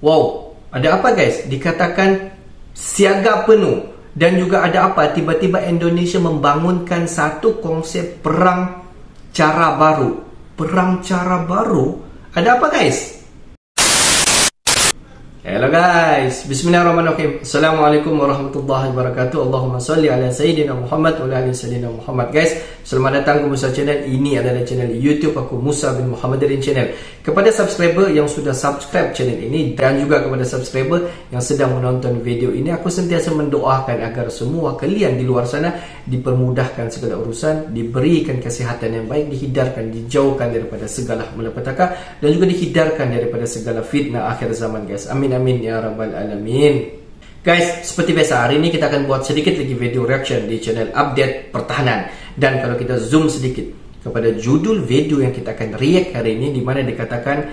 Wow, ada apa guys? Dikatakan siaga penuh. Dan juga ada apa? Tiba-tiba Indonesia membangunkan satu konsep perang cara baru. Perang cara baru? Ada apa guys? Hello guys, bismillahirrahmanirrahim. Assalamualaikum warahmatullahi wabarakatuh. Allahumma salli ala Sayyidina Muhammad wa ala ali Sayyidina Muhammad. Guys, selamat datang ke Musa Channel. Ini adalah channel YouTube aku, Musa bin Muhammadin Channel. Kepada subscriber yang sudah subscribe channel ini dan juga kepada subscriber yang sedang menonton video ini, aku sentiasa mendoakan agar semua kalian di luar sana dipermudahkan segala urusan, diberikan kesihatan yang baik, dihindarkan, dijauhkan daripada segala malapetaka dan juga dihindarkan daripada segala fitnah akhir zaman guys. Amin amin ya rabbal alamin. Guys, seperti biasa hari ini kita akan buat sedikit lagi video reaction di channel update pertahanan. Dan kalau kita zoom sedikit kepada judul video yang kita akan react hari ini, di mana dikatakan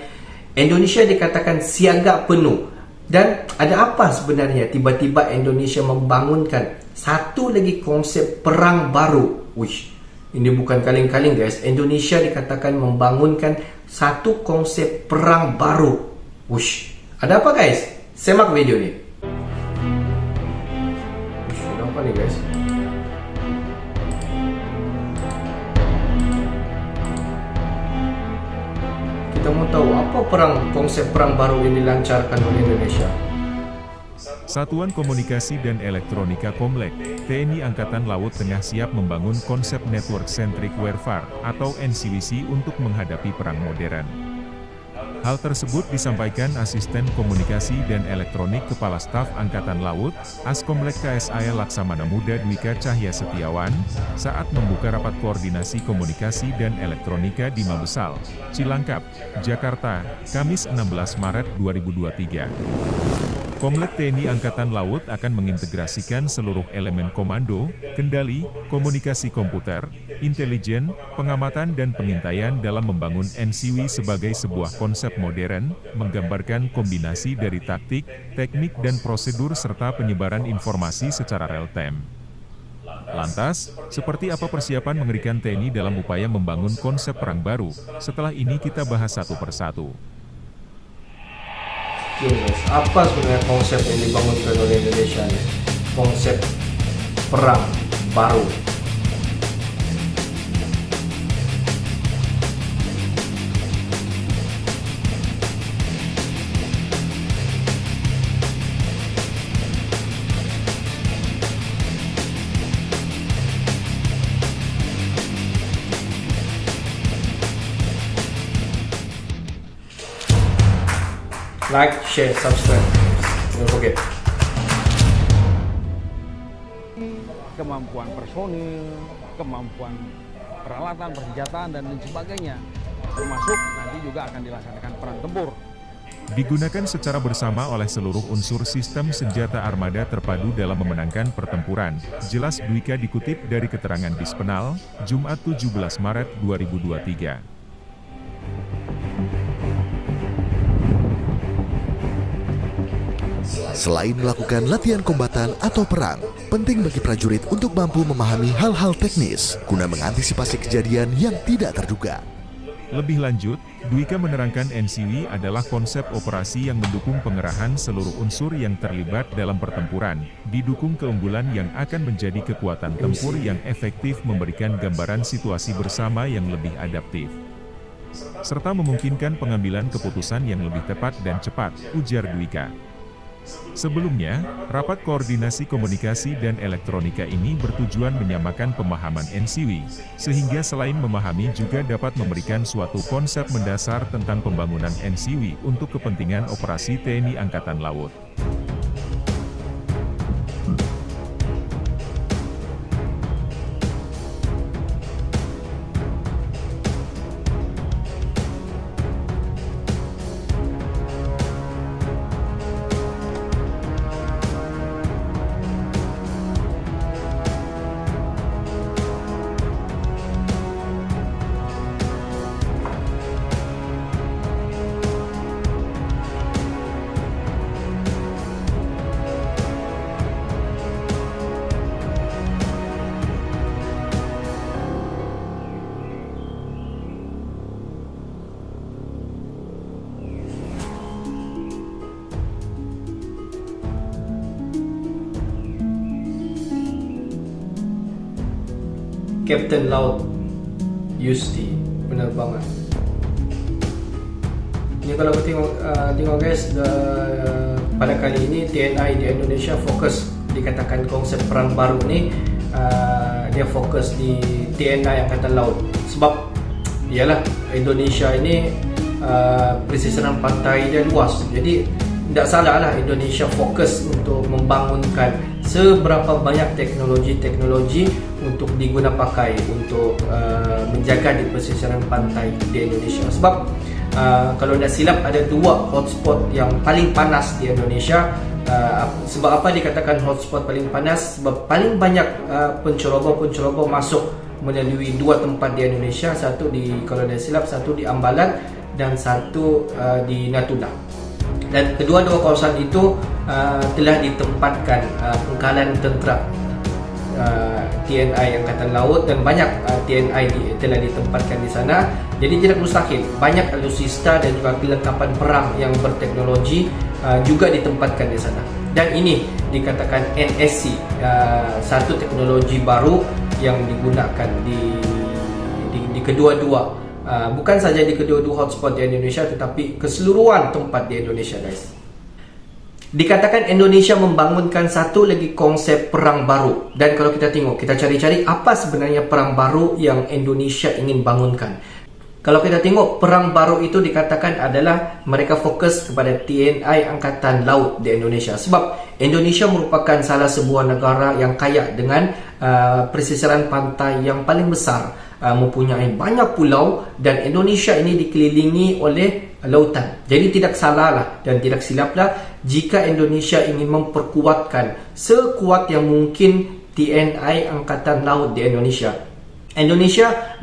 Indonesia dikatakan siaga penuh. Dan ada apa sebenarnya tiba-tiba Indonesia membangunkan satu lagi konsep perang baru. Wish, ini bukan kaleng-kaleng guys. Indonesia dikatakan membangunkan satu konsep perang baru. Wish, ada apa guys? Semak video ni. Wish, ada apa ni guys? Kita mau tahu apa konsep perang baru yang dilancarkan oleh Indonesia. Satuan Komunikasi dan Elektronika Komlek, TNI Angkatan Laut tengah siap membangun konsep Network Centric Warfare atau NCWC untuk menghadapi perang modern. Hal tersebut disampaikan Asisten Komunikasi dan Elektronik Kepala Staf Angkatan Laut, Askomlek KSAE Laksamana Muda Dwika Cahya Setiawan, saat membuka rapat koordinasi komunikasi dan elektronika di Mabesal, Cilangkap, Jakarta, Kamis 16 Maret 2023. Komlek TNI Angkatan Laut akan mengintegrasikan seluruh elemen komando, kendali, komunikasi komputer, intelijen, pengamatan dan pengintaian dalam membangun NCW sebagai sebuah konsep modern, menggambarkan kombinasi dari taktik, teknik dan prosedur serta penyebaran informasi secara real-time. Lantas, seperti apa persiapan mengerikan TNI dalam upaya membangun konsep perang baru? Setelah ini kita bahas satu persatu. Guys, apa sebenarnya konsep yang dibangunkan oleh Indonesia ini? Konsep perang baru. Like, share, subscribe. Don't forget. Kemampuan personil, kemampuan peralatan, persenjataan, dan lain sebagainya. Termasuk nanti juga akan dilaksanakan perang tempur. Digunakan secara bersama oleh seluruh unsur sistem senjata armada terpadu dalam memenangkan pertempuran. Jelas Dwika dikutip dari keterangan Dispenal, Jumat 17 Maret 2023. Selain melakukan latihan kombatan atau perang, penting bagi prajurit untuk mampu memahami hal-hal teknis guna mengantisipasi kejadian yang tidak terduga. Lebih lanjut, Dwika menerangkan NCW adalah konsep operasi yang mendukung pengerahan seluruh unsur yang terlibat dalam pertempuran, didukung keunggulan yang akan menjadi kekuatan tempur yang efektif memberikan gambaran situasi bersama yang lebih adaptif, serta memungkinkan pengambilan keputusan yang lebih tepat dan cepat, ujar Dwika. Sebelumnya, rapat koordinasi komunikasi dan elektronika ini bertujuan menyamakan pemahaman NCW, sehingga selain memahami juga dapat memberikan suatu konsep mendasar tentang pembangunan NCW untuk kepentingan operasi TNI Angkatan Laut. Kapten Laut Yusti penerbangan. Ini kalau kita tengok guys, pada kali ini TNI di Indonesia fokus, dikatakan konsep perang baru ni dia fokus di TNI Angkatan Laut. Sebab ialah Indonesia ini pesisiran pantai dia luas, jadi tidak salah lah Indonesia fokus untuk membangunkan seberapa banyak teknologi untuk diguna pakai untuk menjaga di pesisiran pantai di Indonesia. Sebab kalau tidak silap ada 2 hotspot yang paling panas di Indonesia. Sebab apa dikatakan hotspot paling panas? Sebab paling banyak pencerobong masuk melalui 2 tempat di Indonesia. Satu kalau tidak silap, satu di Ambalat dan satu di Natuna. Dan kedua-dua kawasan itu telah ditempatkan pangkalan tentera TNI Angkatan Laut, dan banyak TNI telah ditempatkan di sana. Jadi tidak mustahil banyak alutsista dan juga kelengkapan perang yang berteknologi juga ditempatkan di sana. Dan ini dikatakan NSC, satu teknologi baru yang digunakan di kedua-dua, bukan saja di kedua-dua hotspot di Indonesia, tetapi keseluruhan tempat di Indonesia guys. Dikatakan Indonesia membangunkan satu lagi konsep perang baru. Dan kalau kita tengok, kita cari-cari apa sebenarnya perang baru yang Indonesia ingin bangunkan. Kalau kita tengok, perang baru itu dikatakan adalah mereka fokus kepada TNI Angkatan Laut di Indonesia. Sebab Indonesia merupakan salah sebuah negara yang kaya dengan pesisiran pantai yang paling besar, mempunyai banyak pulau, dan Indonesia ini dikelilingi oleh lautan. Jadi tidak salah lah dan tidak silap lah jika Indonesia ingin memperkuatkan sekuat yang mungkin TNI Angkatan Laut di Indonesia. Indonesia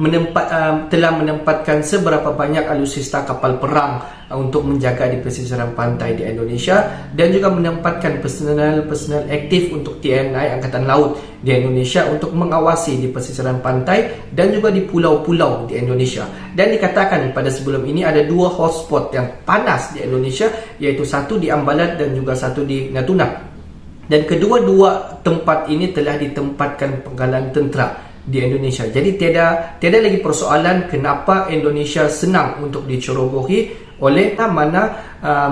telah menempatkan seberapa banyak alutsista kapal perang untuk menjaga di pesisiran pantai di Indonesia, dan juga menempatkan personel aktif untuk TNI Angkatan Laut di Indonesia untuk mengawasi di pesisiran pantai dan juga di pulau-pulau di Indonesia. Dan dikatakan pada sebelum ini ada 2 hotspot yang panas di Indonesia, iaitu satu di Ambalat dan juga satu di Natuna. Dan kedua-dua tempat ini telah ditempatkan pangkalan tentera di Indonesia. Jadi tiada lagi persoalan kenapa Indonesia senang untuk dicerobohi oleh mana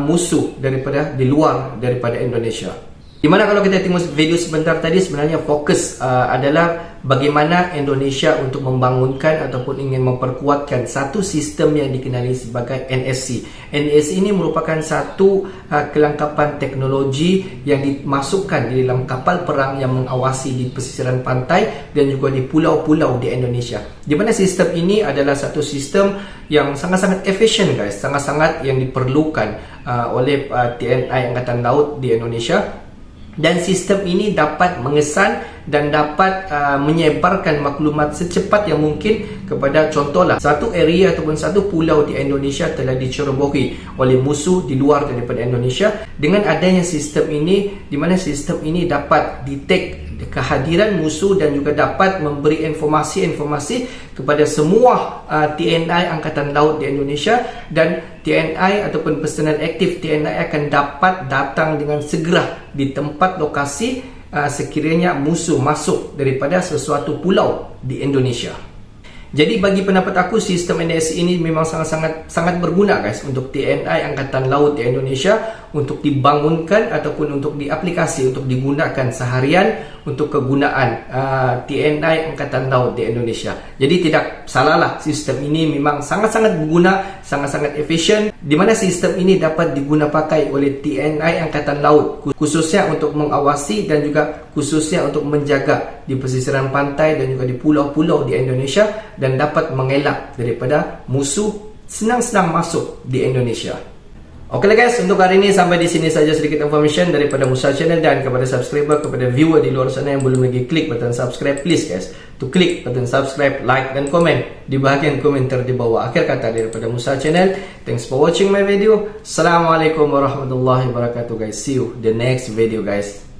musuh di luar daripada Indonesia. Di mana kalau kita tengok video sebentar tadi, sebenarnya fokus adalah bagaimana Indonesia untuk membangunkan ataupun ingin memperkuatkan satu sistem yang dikenali sebagai NSC. NSC ini merupakan satu kelengkapan teknologi yang dimasukkan di dalam kapal perang yang mengawasi di pesisiran pantai dan juga di pulau-pulau di Indonesia. Di mana sistem ini adalah satu sistem yang sangat-sangat efisien guys, sangat-sangat yang diperlukan oleh TNI Angkatan Laut di Indonesia. Dan sistem ini dapat mengesan dan dapat menyebarkan maklumat secepat yang mungkin kepada, contohlah, satu area ataupun satu pulau di Indonesia telah dicerobohi oleh musuh di luar daripada Indonesia. Dengan adanya sistem ini, di mana sistem ini dapat detect kehadiran musuh dan juga dapat memberi informasi kepada semua TNI Angkatan Laut di Indonesia, dan TNI ataupun personel aktif TNI akan dapat datang dengan segera di tempat lokasi sekiranya musuh masuk daripada sesuatu pulau di Indonesia. Jadi bagi pendapat aku, sistem NSC ini memang sangat berguna guys untuk TNI Angkatan Laut di Indonesia, untuk dibangunkan ataupun untuk diaplikasi, untuk digunakan seharian untuk kegunaan TNI Angkatan Laut di Indonesia. Jadi tidak salahlah, sistem ini memang sangat-sangat berguna, sangat-sangat efisien, di mana sistem ini dapat diguna pakai oleh TNI Angkatan Laut, khususnya untuk mengawasi dan juga khususnya untuk menjaga di pesisiran pantai dan juga di pulau-pulau di Indonesia, dan dapat mengelak daripada musuh senang-senang masuk di Indonesia. Oke lah guys, untuk hari ini sampai di sini saja sedikit information daripada Musa Channel, dan kepada subscriber, kepada viewer di luar sana yang belum lagi klik button subscribe, please guys to klik button subscribe, like dan komen di bahagian komentar di bawah. Akhir kata daripada Musa Channel, thanks for watching my video. Assalamualaikum warahmatullahi wabarakatuh guys. See you the next video guys.